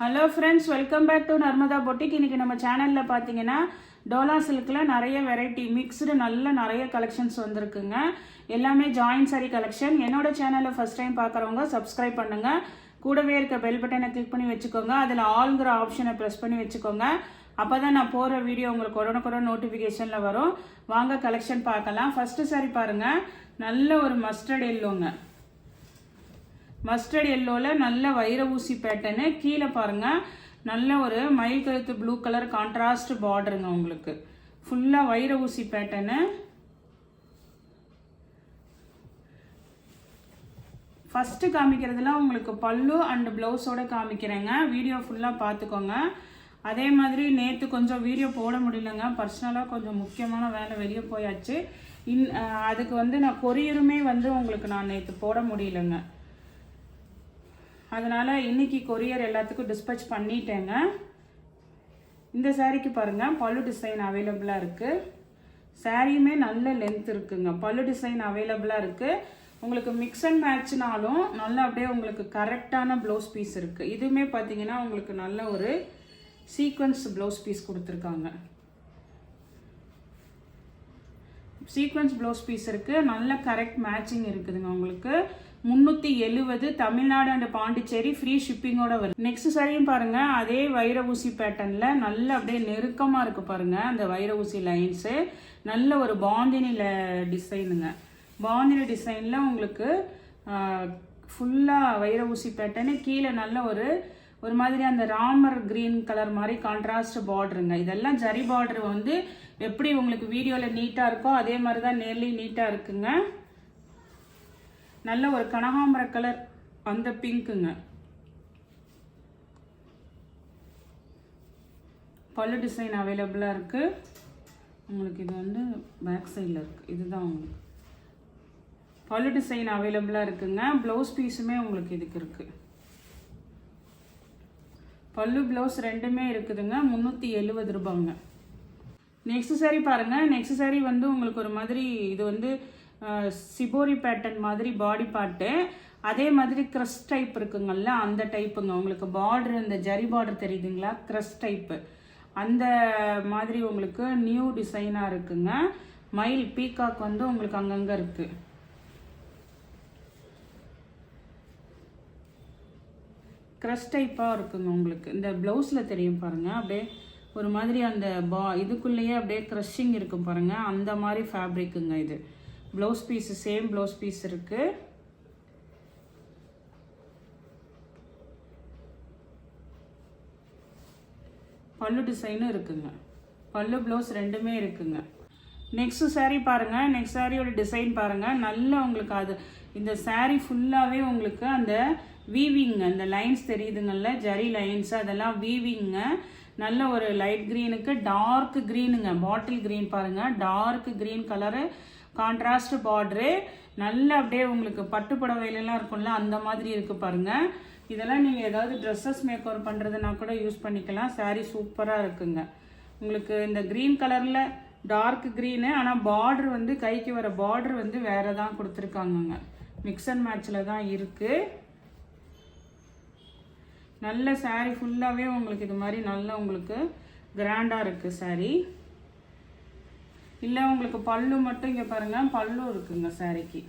Hello friends, welcome back to Narmada boutique. இன்றைக்கி நம்ம சேனலில் பார்த்தீங்கன்னா டோலா சில்கில் நிறைய வெரைட்டி மிக்ஸ்டு நிறைய கலெக்ஷன்ஸ் வந்திருக்குங்க. எல்லாமே ஜாயின் சாரி கலெக்ஷன். என்னோட சேனலை ஃபஸ்ட் டைம் பார்க்குறவங்க சப்ஸ்கிரைப் பண்ணுங்கள். கூடவே இருக்க பெல் பட்டனை கிளிக் பண்ணி வச்சுக்கோங்க. அதில் ஆல்ங்கிற ஆப்ஷனை ப்ரெஸ் பண்ணி வச்சுக்கோங்க. அப்போ தான் நான் போகிற வீடியோ உங்களுக்கு கொரோனா நோட்டிஃபிகேஷனில் வரும். வாங்க கலெக்ஷன் பார்க்கலாம். ஃபஸ்ட்டு சாரி பாருங்கள், நல்ல ஒரு மஸ்டர்ட் எல்லோங்க. மஸ்டர்ட் எல்லோவில் நல்ல வைர ஊசி பேட்டர்னு. கீழே பாருங்கள், நல்ல ஒரு மயில் கழுத்து ப்ளூ கலர் கான்ட்ராஸ்ட் பார்டருங்க. உங்களுக்கு ஃபுல்லாக வைர ஊசி பேட்டர்னு. ஃபஸ்ட்டு காமிக்கிறதுலாம் உங்களுக்கு பல்லு அண்ட் ப்ளவுஸோடு காமிக்கிறேங்க. வீடியோ ஃபுல்லாக பார்த்துக்கோங்க. அதே மாதிரி நேற்று கொஞ்சம் வீடியோ போட முடியலங்க. பர்சனலாக கொஞ்சம் முக்கியமான வேலை வெளியே போயாச்சு. அதுக்கு நான் கொரியருமே உங்களுக்கு நான் நேற்று போட முடியலங்க. அதனால் இன்றைக்கி கொரியர் எல்லாத்துக்கும் டிஸ்பேச் பண்ணிட்டேங்க. இந்த சாரீக்கு பாருங்கள், பல்லு டிசைன் அவைலபிளாக இருக்குது. சாரியுமே நல்ல லென்த் இருக்குங்க. பல்லு டிசைன் அவைலபிளாக இருக்குது. உங்களுக்கு மிக்ஸ் அண்ட் மேட்ச்னாலும் நல்லா அப்படியே உங்களுக்கு கரெக்டான ப்ளவுஸ் பீஸ் இருக்குது. இதுவுமே பார்த்தீங்கன்னா உங்களுக்கு நல்ல ஒரு சீக்வன்ஸ் ப்ளவுஸ் பீஸ் கொடுத்துருக்காங்க. சீக்வன்ஸ் ப்ளவுஸ் பீஸ் இருக்குது. நல்ல கரெக்ட் மேட்சிங் இருக்குதுங்க. உங்களுக்கு 370 தமிழ்நாடு அண்ட் பாண்டிச்சேரி ஃப்ரீ ஷிப்பிங்கோட வருது. நெக்ஸ்ட் சாரியும் பாருங்க, அதே வைர ஊசி பேட்டர்ன்ல நல்ல அப்படியே நெருக்கமா இருக்கு பாருங்க. அந்த வைர ஊசி லைன்ஸு நல்ல ஒரு பாந்தினி டிசைனுங்க. பாந்தினி டிசைன்ல உங்களுக்கு ஃபுல்லா வைர ஊசி பேட்டர்னு. கீழே நல்ல ஒரு மாதிரி அந்த ராமர் கிரீன் கலர் மாதிரி கான்ட்ராஸ்ட் பார்டருங்க. இதெல்லாம் ஜரி பார்டர் எப்படி உங்களுக்கு வீடியோவில் நீட்டாக இருக்கோ அதே மாதிரி தான் நேர்லி நீட்டாக இருக்குங்க. நல்ல ஒரு கனகாம்பர கலர் அந்த பிங்க்குங்க. பல்லு டிசைன் அவைலபிளாக இருக்குது. உங்களுக்கு இது பேக் சைடில் இருக்குது. இதுதான் உங்களுக்கு பல்லு டிசைன் அவைலபிளாக இருக்குங்க. ப்ளவுஸ் பீஸுமே உங்களுக்கு இதுக்கு இருக்குது. பல்லு ப்ளவுஸ் ரெண்டுமே இருக்குதுங்க. 370 ரூபாங்க. நெக்ஸ்ட் சாரி பாருங்கள். நெக்ஸ்ட் சாரி உங்களுக்கு ஒரு மாதிரி இது சிபோரி பேட்டர்ன் மாதிரி பாடி பார்ட்டு. அதே மாதிரி க்ரஸ் டைப் இருக்குங்கள்ல, அந்த டைப்புங்க. உங்களுக்கு பார்டர் இந்த ஜரி பார்டர் தெரியுதுங்களா, க்ரஸ் டைப்பு அந்த மாதிரி உங்களுக்கு நியூ டிசைனாக இருக்குங்க. மயில் பீகாக் உங்களுக்கு அங்கங்கே இருக்குது. க்ரஸ் டைப்பாக இருக்குங்க. உங்களுக்கு இந்த ப்ளவுஸில் தெரியும் பாருங்கள், அப்படியே ஒரு மாதிரி அந்த இதுக்குள்ளேயே அப்படியே க்ரஷிங் இருக்கும் பாருங்கள். அந்த மாதிரி ஃபேப்ரிக்குங்க இது. Blouse piece same blouse piece இருக்குது. பல்லு டிசைனும் இருக்குங்க. பல்லு ப்ளவுஸ் ரெண்டுமே இருக்குங்க. நெக்ஸ்ட் சாரீ பாருங்கள். நெக்ஸ்ட் சாரியோட டிசைன் பாருங்கள். நல்ல உங்களுக்கு அது இந்த சாரீ ஃபுல்லாகவே உங்களுக்கு அந்த வீவிங்க, அந்த லைன்ஸ் தெரியுதுங்கள்ல, ஜரி லைன்ஸ், அதெல்லாம் வீவிங்க. நல்ல ஒரு லைட் க்ரீனுக்கு டார்க் க்ரீனுங்க. பாட்டில் க்ரீன் பாருங்கள், dark green colour contrast border. நல்ல அப்படியே உங்களுக்கு பட்டு புடவையிலலாம் இருக்கும்ல, அந்த மாதிரி இருக்குது பாருங்கள். இதெல்லாம் நீங்கள் ஏதாவது ட்ரெஸ்ஸஸ் மேக் ஓவர் பண்ணுறதுனா கூட யூஸ் பண்ணிக்கலாம். சாரீ சூப்பராக இருக்குங்க. உங்களுக்கு இந்த க்ரீன் கலரில் டார்க் க்ரீனு, ஆனால் பார்டர் கைக்கு வர பார்டர் வேறு தான் கொடுத்துருக்காங்கங்க. மிக்ஸ் அண்ட் மேட்சில் தான் இருக்குது. நல்ல சாரீ ஃபுல்லாகவே உங்களுக்கு இது மாதிரி நல்ல உங்களுக்கு கிராண்டாக இருக்குது சாரீ. இல்லை உங்களுக்கு பல்லு மட்டும் இங்கே பாருங்கள், பல்லு இருக்குங்க சாரீக்கு.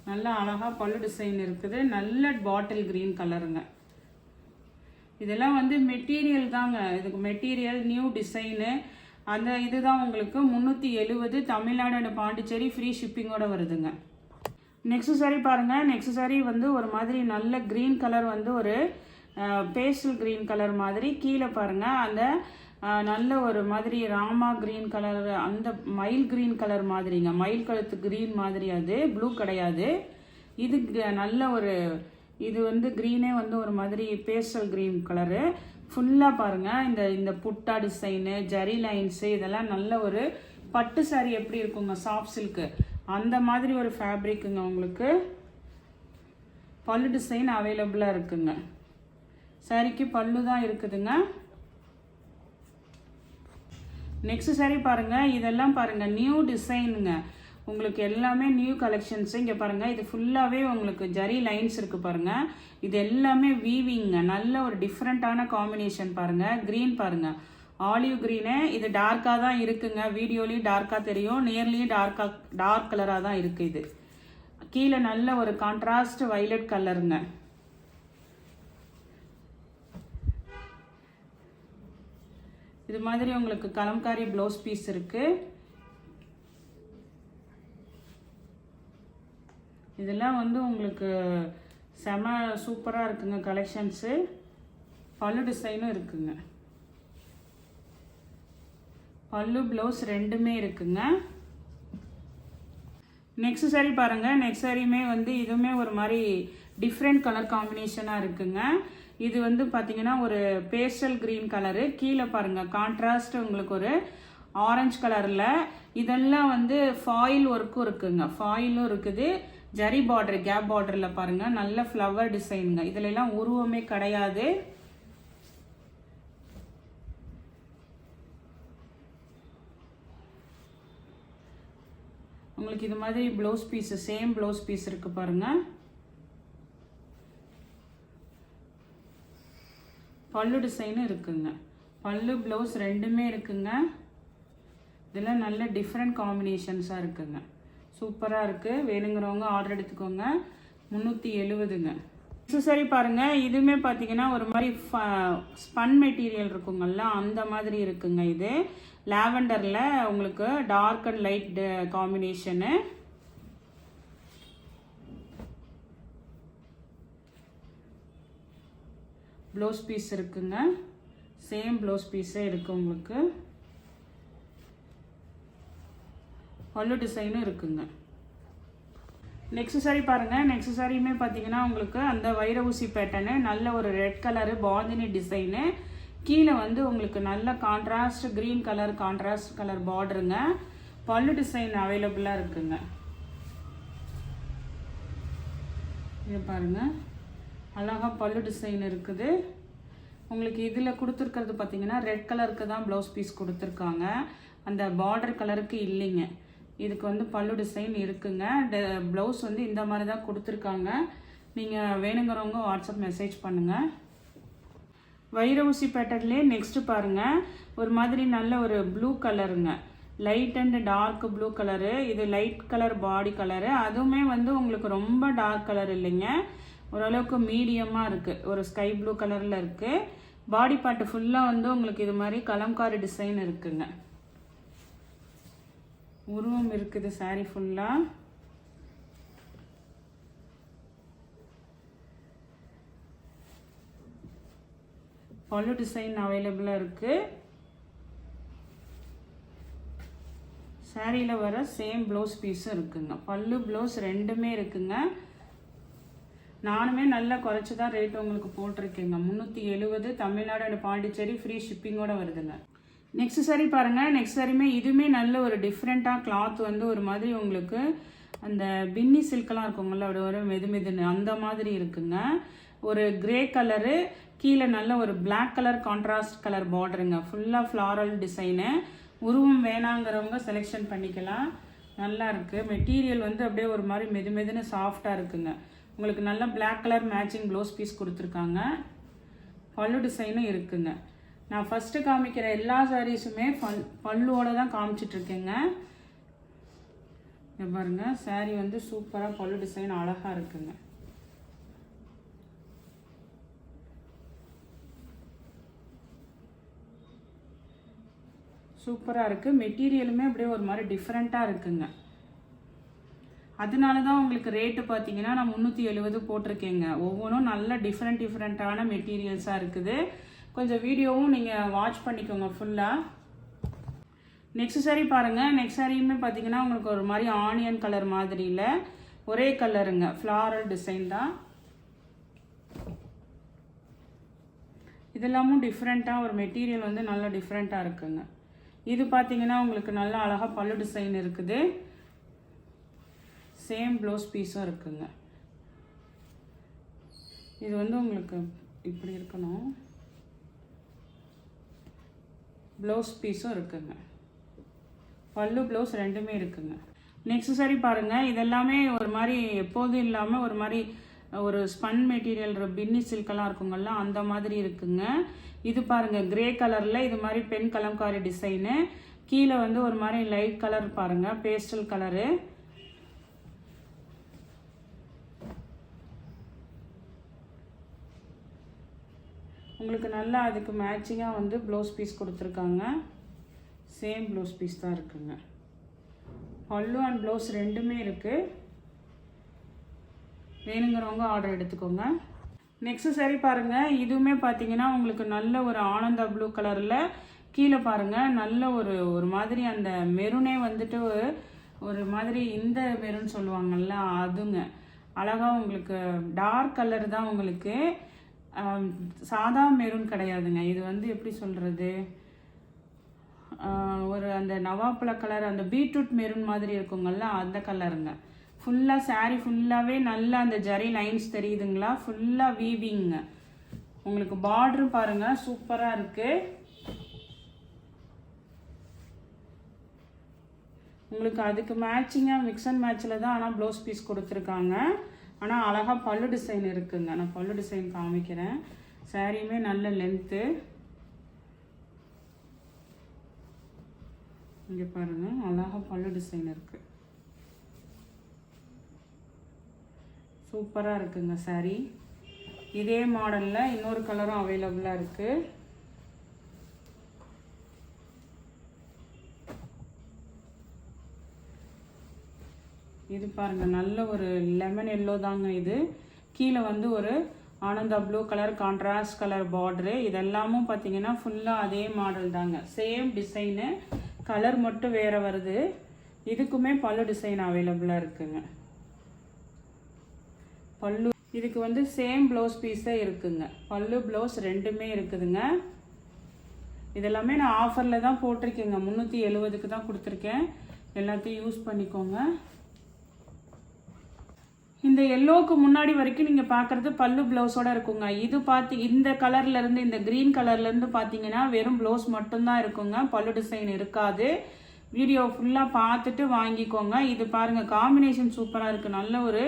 நல்லா அழகாக பல்லு டிசைன் இருக்குது. நல்ல பாட்டில் க்ரீன் கலருங்க. இதெல்லாம் மெட்டீரியல் தாங்க. இதுக்கு மெட்டீரியல் நியூ டிசைனு. அந்த இதுதான் உங்களுக்கு 370 தமிழ்நாடு அண்ட் பாண்டிச்சேரி ஃப்ரீ ஷிப்பிங்கோட வருதுங்க. நெக்ஸ்ட் சாரி பாருங்கள். நெக்ஸ்ட் சாரி ஒரு மாதிரி நல்ல க்ரீன் கலர் ஒரு பேஸ்டல் க்ரீன் கலர் மாதிரி. கீழே பாருங்கள் அந்த நல்ல ஒரு மாதிரி ராமா க்ரீன் கலர், அந்த மயில் க்ரீன் கலர் மாதிரிங்க. மயில் கழுத்து க்ரீன் மாதிரி. அது ப்ளூ கிடையாது. இது நல்ல ஒரு இது க்ரீனே ஒரு மாதிரி பேஸ்டல் க்ரீன் கலரு. ஃபுல்லாக பாருங்கள் இந்த புட்டா டிசைனு, ஜரி லைன்ஸு, இதெல்லாம் நல்ல ஒரு பட்டு சாரி எப்படி இருக்குங்க, சாஃப்ட் சில்க்கு அந்த மாதிரி ஒரு ஃபேப்ரிக்குங்க. உங்களுக்கு பல்லு டிசைன் அவைலபிளாக இருக்குங்க. சாரிக்கு பல்லு தான் இருக்குதுங்க. நெக்ஸ்ட் சாரி பாருங்கள். இதெல்லாம் பாருங்கள் நியூ டிசைனுங்க. உங்களுக்கு எல்லாமே நியூ கலெக்ஷன்ஸ். இங்கே பாருங்கள், இது ஃபுல்லாகவே உங்களுக்கு ஜரி லைன்ஸ் இருக்குது பாருங்கள். இது எல்லாமே வீவிங்க, நல்ல ஒரு டிஃப்ரெண்ட்டான காம்பினேஷன் பாருங்கள். க்ரீன் பாருங்கள், ஆலிவ் க்ரீனு. இது டார்க்காக தான் இருக்குங்க, வீடியோலேயும் டார்க்காக தெரியும், நேர்லேயும் டார்க் கலராக தான் இருக்குது. இது கீழே நல்ல ஒரு கான்ட்ராஸ்ட் வைலட் கலருங்க. இது மாதிரி உங்களுக்கு கலம்காரி ப்ளவுஸ் பீஸ் இருக்குது. இதெல்லாம் வந்து உங்களுக்கு செம சூப்பராக இருக்குங்க கலெக்ஷன்ஸு. பல்லு டிசைனும் இருக்குங்க, பல்லு ப்ளவுஸ் ரெண்டுமே இருக்குங்க. நெக்ஸ்ட் சாரி பாருங்கள். நெக்ஸ்ட் சாரியுமே வந்து இதுவுமே ஒரு மாதிரி டிஃப்ரெண்ட் கலர் காம்பினேஷனாக இருக்குங்க. இது வந்து பார்த்தீங்கன்னா ஒரு பேஸ்டல் க்ரீன் கலரு, கீழே பாருங்கள் கான்ட்ராஸ்ட் உங்களுக்கு ஒரு ஆரஞ்சு கலரில். இதெல்லாம் வந்து ஃபாயில் ஒர்க்கும் இருக்குங்க, ஃபாயிலும் இருக்குது. ஜரி பார்டர், கேப் பார்டரில் பாருங்கள், நல்ல ஃப்ளவர் டிசைனுங்க. இதிலெல்லாம் உருவமே கிடையாது. உங்களுக்கு இது மாதிரி blouse piece, same blouse piece இருக்குது பாருங்கள். பல்லு டிசைனும் இருக்குங்க, பல்லு ப்ளவுஸ் ரெண்டுமே இருக்குங்க. இதெல்லாம் நல்ல டிஃப்ரெண்ட் காம்பினேஷன்ஸாக இருக்குங்க, சூப்பராக இருக்குது. வேணுங்கிறவங்க ஆர்டர் எடுத்துக்கோங்க. 370ங்க. சரி பாருங்கள், இதுவுமே பார்த்தீங்கன்னா ஒரு மாதிரி ஸ்பன் மெட்டீரியல் இருக்குங்கல்ல, அந்த மாதிரி இருக்குங்க. இது லாவெண்டரில் உங்களுக்கு dark and light combination. Blouse piece இருக்குங்க, சேம் ப்ளவுஸ் பீஸே இருக்குது உங்களுக்கு. பல்லு டிசைனும் இருக்குங்க. நெக்ஸ்ட் சாரி பாருங்கள். நெக்ஸ்ட் சாரியுமே பார்த்தீங்கன்னா உங்களுக்கு அந்த வைர ஊசி பேட்டர்னு, நல்ல ஒரு ரெட் கலரு பாந்தினி டிசைனு. கீழே வந்து உங்களுக்கு நல்ல contrast green colour, contrast colour பார்டருங்க. பல்லு டிசைன் அவைலபிளாக இருக்குங்க. இது பாருங்கள், அழகாக பல்லு டிசைன் இருக்குது. உங்களுக்கு இதில் கொடுத்துருக்கிறது பார்த்தீங்கன்னா ரெட் கலருக்கு தான் ப்ளவுஸ் பீஸ் கொடுத்துருக்காங்க, அந்த பார்டர் கலருக்கு இல்லைங்க. இதுக்கு வந்து பல்லு டிசைன் இருக்குங்க. ப்ளவுஸ் வந்து இந்த மாதிரி தான் கொடுத்துருக்காங்க. நீங்கள் வேணுங்கிறவங்க வாட்ஸ்அப் மெசேஜ் பண்ணுங்கள். வைர ஊசி பேட்டர்ன்லேயே நெக்ஸ்ட்டு பாருங்கள், ஒரு மாதிரி நல்ல ஒரு ப்ளூ கலருங்க, light and dark blue colour. இது லைட் கலர் பாடி கலரு, அதுவுமே வந்து உங்களுக்கு ரொம்ப டார்க் கலர் இல்லைங்க, ஓரளவுக்கு மீடியமாக இருக்குது, ஒரு ஸ்கை ப்ளூ கலரில் இருக்குது. பாடி பார்ட்டு ஃபுல்லாக வந்து உங்களுக்கு இது மாதிரி கலம்காரி டிசைன் இருக்குங்க, உருவம் இருக்குது சாரி ஃபுல்லாக. பல்லு டிசைன் அவைலபிளாக இருக்குது. சாரியில் வர சேம் ப்ளவுஸ் பீஸும் இருக்குங்க, பல்லு ப்ளவுஸ் ரெண்டுமே இருக்குங்க. நானுமே நல்லா குறைச்சி தான் ரேட் உங்களுக்கு போட்டிருக்கேங்க. 370, தமிழ்நாடு அண்ட் பாண்டிச்சேரி ஃப்ரீ ஷிப்பிங்கோட வருதுங்க. நெக்ஸ்ட் சாரி பாருங்கள். நெக்ஸ்ட் சாரியுமே இதுவுமே நல்ல ஒரு டிஃப்ரெண்ட்டாக கிளாத் வந்து ஒரு மாதிரி உங்களுக்கு அந்த பின்னி சில்கெல்லாம் இருக்குங்கள, அப்படி ஒரு மெதுன்னு அந்த மாதிரி இருக்குங்க. ஒரு கிரே கலரு, கீழே நல்ல ஒரு பிளாக் கலர் கான்ட்ராஸ்ட் கலர் பார்டருங்க, ஃபுல்லாக ஃப்ளாரல் டிசைனு. உருவம் வேணாங்கிறவங்க செலெக்ஷன் பண்ணிக்கலாம். நல்லா இருக்குது. மெட்டீரியல் வந்து அப்படியே ஒரு மாதிரி மெதுன்னு சாஃப்டாக இருக்குங்க. உங்களுக்கு நல்ல black colour matching blouse piece கொடுத்துருக்காங்க. பல்லு டிசைனும் இருக்குங்க. நான் ஃபஸ்ட்டு காமிக்கிற எல்லா சாரீஸுமே பல்லுவோட தான் காமிச்சிட்ருக்கேங்க. இங்கே பாருங்கள், சாரீ வந்து சூப்பராக பல்லு டிசைன் அழகாக இருக்குங்க. சூப்பராக இருக்குது. மெட்டீரியலுமே அப்படியே ஒரு மாதிரி டிஃப்ரெண்ட்டாக இருக்குங்க. அதனால தான் உங்களுக்கு ரேட்டு பார்த்தீங்கன்னா நான் 370 போட்டிருக்கேங்க. ஒவ்வொன்றும் நல்ல டிஃப்ரெண்ட்டான மெட்டீரியல்ஸாக இருக்குது. கொஞ்சம் வீடியோவும் நீங்கள் வாட்ச் பண்ணிக்கோங்க ஃபுல்லாக. நெக்ஸ்ட் சாரி பாருங்கள். நெக்ஸ்ட் சாரியுமே பார்த்தீங்கன்னா உங்களுக்கு ஒரு மாதிரி ஆனியன் கலர் மாதிரியில் ஒரே கலருங்க, ஃப்ளாரல் டிசைன் தான். இதெல்லாமும் டிஃப்ரெண்ட்டாக ஒரு மெட்டீரியல் வந்து நல்லா டிஃப்ரெண்ட்டாக இருக்குங்க. இது பார்த்தீங்கன்னா உங்களுக்கு நல்லா அழகாக பல்லு டிசைன் இருக்குது, சேம் ப்ளவுஸ் பீஸும் இருக்குங்க. இது வந்து உங்களுக்கு இப்படி இருக்கணும், ப்ளவுஸ் பீஸும் இருக்குங்க, பல்லு ப்ளவுஸ் ரெண்டுமே இருக்குங்க. நெக்ஸ்ட் சாரி பாருங்கள், இதெல்லாமே ஒரு மாதிரி எப்போதும் இல்லாமல் ஒரு மாதிரி ஒரு ஸ்பன் மெட்டீரியல் பின்னி சில்கெல்லாம் இருக்குங்கள்ல அந்த மாதிரி இருக்குங்க. இது பாருங்கள் கிரே கலரில் இது மாதிரி பென் கலம்காரி டிசைனு. கீழே வந்து ஒரு மாதிரி லைட் கலர் பாருங்கள், பேஸ்டல் கலரு. உங்களுக்கு நல்லா அதுக்கு மேட்சிங்காக வந்து ப்ளவுஸ் பீஸ் கொடுத்துருக்காங்க. சேம் ப்ளவுஸ் பீஸ் தான் இருக்குங்க. பல்லு அண்ட் ப்ளவுஸ் ரெண்டுமே இருக்குது. வேணுங்கிறவங்க ஆர்டர் எடுத்துக்கோங்க. நெக்ஸ்ட் சாரி பாருங்கள், இதுவுமே பார்த்தீங்கன்னா உங்களுக்கு நல்ல ஒரு ஆனந்தா ப்ளூ கலரில் கீழே பாருங்கள் நல்ல ஒரு மாதிரி அந்த மெருனே வந்துட்டு ஒரு மாதிரி இந்த மெருன் சொல்லுவாங்கள்ல அதுங்க. அழகாக உங்களுக்கு டார்க் கலர் தான், உங்களுக்கு சாதா மெரூன் கிடையாதுங்க. இது வந்து எப்படி சொல்கிறது, ஒரு அந்த நவாப்பழ கலர் அந்த பீட்ரூட் மெரூன் மாதிரி இருக்குங்கள்ல அந்த கலருங்க. ஃபுல்லாக சாரீ ஃபுல்லாகவே நல்லா அந்த ஜரி லைன்ஸ் தெரியுதுங்களா, ஃபுல்லாக வீவிங்க. உங்களுக்கு பார்டரும் பாருங்கள் சூப்பராக இருக்குது. உங்களுக்கு அதுக்கு மேட்சிங்காக மிக்ஸ் அண்ட் மேட்சில் தான் ஆனால் ப்ளவுஸ் பீஸ் கொடுத்துருக்காங்க. ஆனால் அழகாக பல்லு டிசைன் இருக்குங்க. நான் பல்லு டிசைன் காமிக்கிறேன். சாரியுமே நல்ல லென்த்து. இங்கே பாருங்கள் அழகாக பல்லு டிசைன் இருக்குது. சூப்பராக இருக்குங்க சாரி. இதே மாடலில் இன்னொரு கலரும் அவைலபிளாக இருக்குது. இது பாருங்கள் நல்ல ஒரு லெமன் எல்லோ தாங்க இது. கீழே வந்து ஒரு Ananda blue colour contrast colour border. இதெல்லாமும் பார்த்தீங்கன்னா ஃபுல்லாக அதே மாடல் தாங்க, சேம் டிசைனு, கலர் மட்டும் வேறு வருது. இதுக்குமே பல்லு டிசைன் அவைலபிளாக இருக்குங்க. பல்லு இதுக்கு வந்து சேம் ப்ளவுஸ் பீஸே இருக்குங்க. பல்லு ப்ளவுஸ் ரெண்டுமே இருக்குதுங்க. இதெல்லாமே நான் ஆஃபரில் தான் போட்டிருக்கேங்க. 370க்கு தான் கொடுத்துருக்கேன். எல்லாத்தையும் யூஸ் பண்ணிக்கோங்க. இந்த எல்லோவுக்கு முன்னாடி வரைக்கும் நீங்கள் பார்க்குறது பல்லு ப்ளவுஸோடு இருக்குங்க. இது இந்த கலர்லேருந்து இந்த க்ரீன் கலர்லேருந்து பார்த்தீங்கன்னா வெறும் ப்ளவுஸ் மட்டும்தான் இருக்குங்க, பல்லு டிசைன் இருக்காது. வீடியோ ஃபுல்லாக பார்த்துட்டு வாங்கிக்கோங்க. இது பாருங்கள் காம்பினேஷன் சூப்பராக இருக்குது. நல்ல ஒரு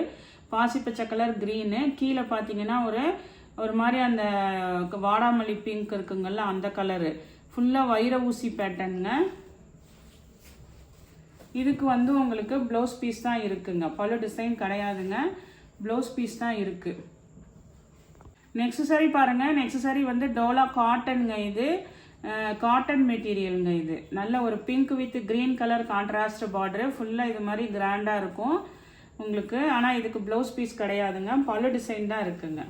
பாசிப்பச்சை கலர் க்ரீனு, கீழே பார்த்தீங்கன்னா ஒரு மாதிரி அந்த வாடாமல்லி பிங்க் இருக்குங்கள்ல அந்த கலரு, ஃபுல்லாக வைர ஊசி பேட்டர்னுங்க. இதுக்கு வந்து உங்களுக்கு ப்ளவுஸ் பீஸ் தான் இருக்குங்க, பல்லு டிசைன் கிடையாதுங்க, ப்ளவுஸ் பீஸ் தான் இருக்குது. நெக்ஸ்ட் சாரி பாருங்கள். நெக்ஸ்ட் சாரி வந்து டோலா காட்டனுங்க. இது காட்டன் மெட்டீரியலுங்க. இது நல்ல ஒரு pink with green colour contrast border, ஃபுல்லாக இது மாதிரி கிராண்டாக இருக்கும் உங்களுக்கு. ஆனால் இதுக்கு ப்ளவுஸ் பீஸ் கிடையாதுங்க, பல்லு டிசைன் தான் இருக்குங்க.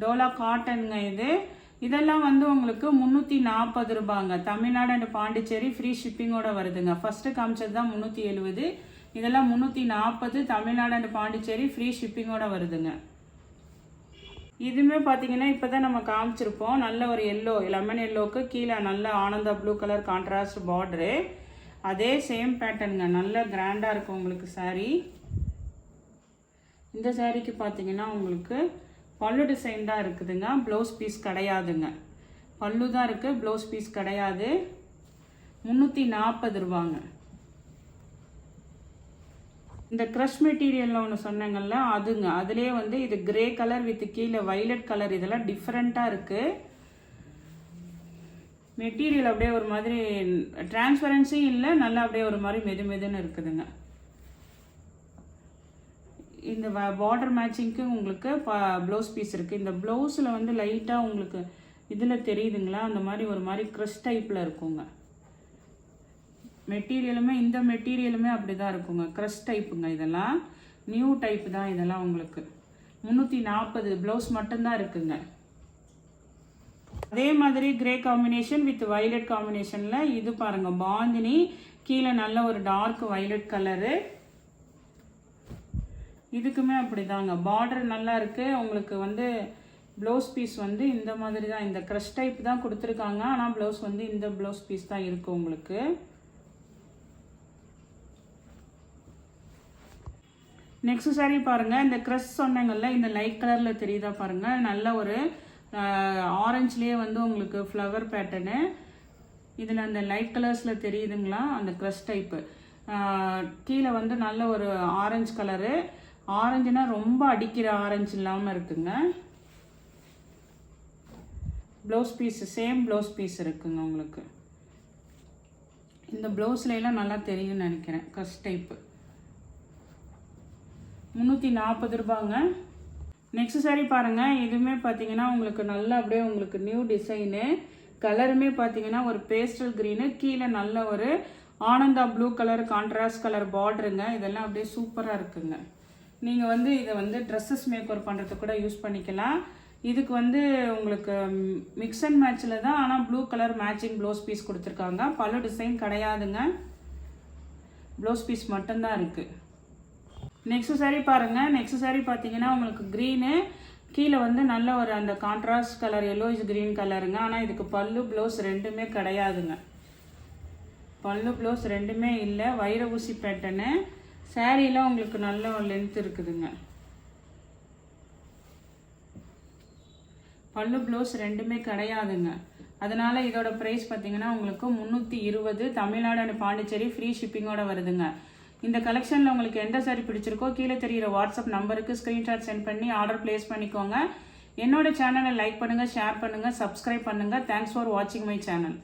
டோலா காட்டனுங்க இது. இதெல்லாம் வந்து உங்களுக்கு 340 ரூபாங்க. தமிழ்நாடு அண்ட் பாண்டிச்சேரி ஃப்ரீ ஷிப்பிங்கோட வருதுங்க. ஃபர்ஸ்ட் காமிச்சது தான் 370, இதெல்லாம் 340 தமிழ்நாடு அண்ட் பாண்டிச்சேரி ஃப்ரீ ஷிப்பிங்கோட வருதுங்க. இதுவுமே பார்த்தீங்கன்னா இப்போ தான் நம்ம காமிச்சிருப்போம். நல்ல ஒரு எல்லோ, லெமன் எல்லோவுக்கு கீழே நல்ல Ananda blue colour contrast border, அதே சேம் பேட்டர்னுங்க. நல்ல கிராண்டாக இருக்கும் உங்களுக்கு சாரீ. இந்த சாரீக்கு பார்த்தீங்கன்னா உங்களுக்கு பல்லு டிசைன் தான் இருக்குதுங்க, ப்ளவுஸ் பீஸ் கிடையாதுங்க. பல்லு தான் இருக்குது, ப்ளவுஸ் பீஸ் கிடையாது. 340 ரூபாங்க. இந்த க்ரஷ் மெட்டீரியலில் ஒன்று சொன்னாங்கல்ல அதுங்க, அதுலேயே வந்து இது கிரே கலர் வித் கீழே வைலட் கலர், இதெல்லாம் டிஃப்ரெண்ட்டாக இருக்குது. மெட்டீரியல் அப்படியே ஒரு மாதிரி டிரான்ஸ்பரன்சியும் இல்லை, நல்லா அப்படியே ஒரு மாதிரி மெதுன்னு இருக்குதுங்க. இந்த பார்டர் மேட்சிங்க்கு உங்களுக்கு ப்ளவுஸ் பீஸ் இருக்குது. இந்த ப்ளவுஸில் வந்து லைட்டாக உங்களுக்கு இதில் தெரியுதுங்களா, அந்த மாதிரி ஒரு மாதிரி க்ரஷ் டைப்பில் இருக்குங்க. மெட்டீரியலுமே இந்த மெட்டீரியலுமே அப்படி தான் இருக்குங்க, க்ரஷ் டைப்புங்க. இதெல்லாம் நியூ டைப் தான். இதெல்லாம் உங்களுக்கு 340 ப்ளவுஸ் மட்டும்தான் இருக்குங்க. அதே மாதிரி கிரே காம்பினேஷன் வித் வைலட் காம்பினேஷனில் இது பாருங்கள் பாந்தினி, கீழே நல்ல ஒரு டார்க் வைலட் கலரு. இதுக்குமே அப்படி தாங்க, பார்டர் நல்லா இருக்குது. உங்களுக்கு வந்து ப்ளவுஸ் பீஸ் வந்து இந்த மாதிரி தான், இந்த க்ரஷ் டைப் தான் கொடுத்துருக்காங்க. ஆனால் ப்ளவுஸ் வந்து இந்த ப்ளவுஸ் பீஸ் தான் இருக்குது உங்களுக்கு. நெக்ஸ்ட் சாரி பாருங்கள். இந்த க்ரஷ் சொன்னாங்கல்ல, இந்த லைட் கலரில் தெரியுதா பாருங்கள், நல்ல ஒரு ஆரஞ்சுலேயே வந்து உங்களுக்கு ஃப்ளவர் பேட்டர்னு. இதில் அந்த லைட் கலர்ஸில் தெரியுதுங்களா அந்த க்ரஷ் டைப்பு. கீழே வந்து நல்ல ஒரு ஆரஞ்சு கலரு, ஆரஞ்சுனா ரொம்ப அடிக்கிற ஆரஞ்சு இல்லாமல் இருக்குங்க. Blouse piece same blouse piece இருக்குங்க உங்களுக்கு. இந்த ப்ளவுஸ்லாம் நல்லா தெரியும்னு நினைக்கிறேன். கஸ்ட் டைப்பு 340 ரூபாங்க. நெக்ஸ்ட் சாரி பாருங்கள். இதுவுமே பார்த்தீங்கன்னா உங்களுக்கு நல்லா அப்படியே உங்களுக்கு நியூ டிசைனு. கலருமே பார்த்தீங்கன்னா ஒரு பேஸ்டல் க்ரீனு, கீழே நல்ல ஒரு Ananda blue colour contrast colour பார்டருங்க. இதெல்லாம் அப்படியே சூப்பராக இருக்குங்க. நீங்கள் வந்து இதை வந்து ட்ரெஸ்ஸஸ் மேக்கர் பண்ணுறதுக்கு கூட யூஸ் பண்ணிக்கலாம். இதுக்கு வந்து உங்களுக்கு மிக்ஸ் அண்ட் மேட்சில் தான், ஆனால் blue colour matching blouse piece கொடுத்துருக்காங்க. பல்லு டிசைன் கிடையாதுங்க, ப்ளவுஸ் பீஸ் மட்டும்தான் இருக்குது. நெக்ஸ்ட் சாரி பாருங்கள். நெக்ஸ்ட் சாரி பார்த்தீங்கன்னா உங்களுக்கு க்ரீனு, கீழே வந்து நல்ல ஒரு அந்த கான்ட்ராஸ்ட் கலர் எல்லோயிஷ் க்ரீன் கலருங்க. ஆனால் இதுக்கு பல்லு ப்ளவுஸ் ரெண்டுமே கிடையாதுங்க. பல்லு ப்ளவுஸ் ரெண்டுமே இல்லை. வைர ஊசி பேட்டர்னு. சாரீலாம் உங்களுக்கு நல்ல ஒரு லென்த் இருக்குதுங்க. பல்லு ப்ளவுஸ் ரெண்டுமே கிடையாதுங்க. அதனால் இதோட ப்ரைஸ் பார்த்தீங்கன்னா உங்களுக்கு 320. தமிழ்நாடு அண்ட் பாண்டிச்சேரி ஃப்ரீ ஷிப்பிங்கோட வருதுங்க. இந்த கலெக்ஷனில் உங்களுக்கு எந்த சாரி பிடிச்சிருக்கோ கீழே தெரிகிற வாட்ஸ்அப் நம்பருக்கு ஸ்க்ரீன்ஷாட் சென்ட் பண்ணி ஆர்டர் ப்ளேஸ் பண்ணிக்கோங்க. என்னோட சேனலை லைக் பண்ணுங்கள், ஷேர் பண்ணுங்கள், சப்ஸ்கிரைப் பண்ணுங்கள். தேங்க்ஸ் ஃபார் வாட்சிங் மை சேனல்.